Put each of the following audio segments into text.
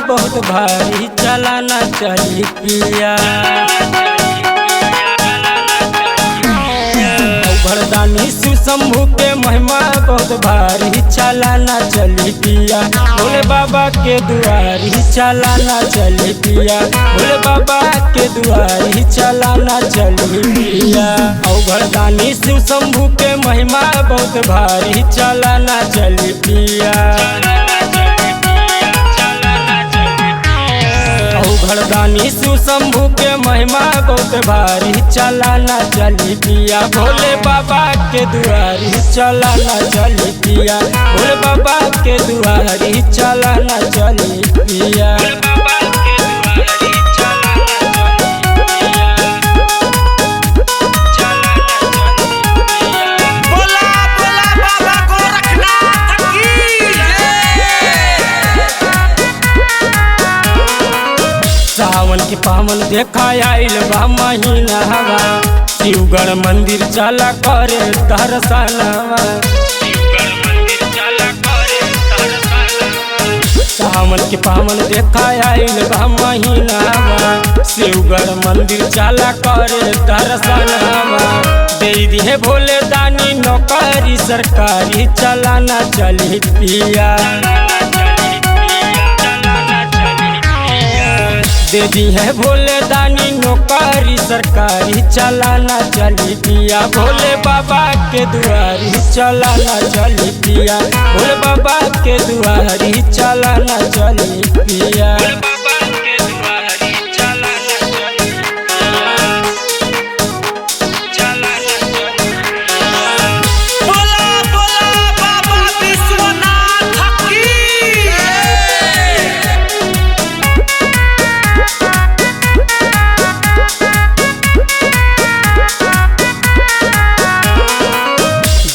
बहुत भारी चलाना चली पिया। भरदानी शिव शंभू के महिमा बहुत भारी चलाना चली पिया। भोले बाबा के दुआरी चलाना चली पिया। भोले बाबा के दुआरी चलाना चली पिया। भरदानी शिव शंभू के महिमा बहुत भारी चलाना चली पिया। भरदानी शिव शंभू के महिमा बहुत भारी चलाना चली पिया। भोले बाबा के दुआरी चलाना चली पिया। भोले बाबा के दुआरी चलाना चली पिया। सावन के पावन देखा आइल बा महीना हवा। शिवगढ़ मंदिर चला करे दर्शनवा। सावन के पावन देखा आइल बा महीना हवा। शिवगढ़ मंदिर चला करे दर्शनवा। दे दिए भोले दानी नौकरी सरकारी चलाना चली पिया। दे दी है भोले दानी नौकरी सरकारी चलाना चली पिया। भोले बाबा के दुआरी चलाना चली पिया। भोले बाबा के दुआरी चलाना चली पिया।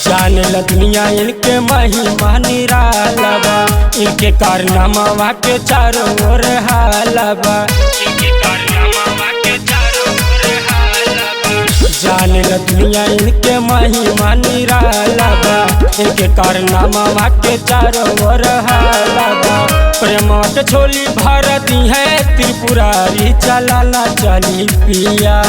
जाने ला दुनिया इनके महिमा निराला। इनके कारनामा के चारों ओर हालबा। जाने ला दुनिया इनके महिमा निराला। इनके कारनामा के चारों ओर हालबा। प्रेम के छोली भारती है त्रिपुरारी चलाना चली पिया।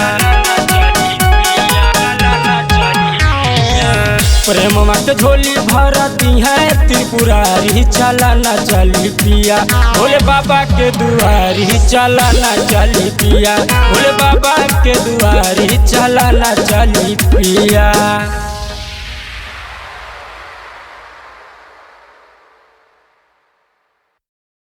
प्रेम के झोली भरती है त्रिपुरारी चलाना चली पिया। भोले बाबा के दुआरी चलाना चली पिया। भोले बाबा के दुआरी चलाना चली पिया।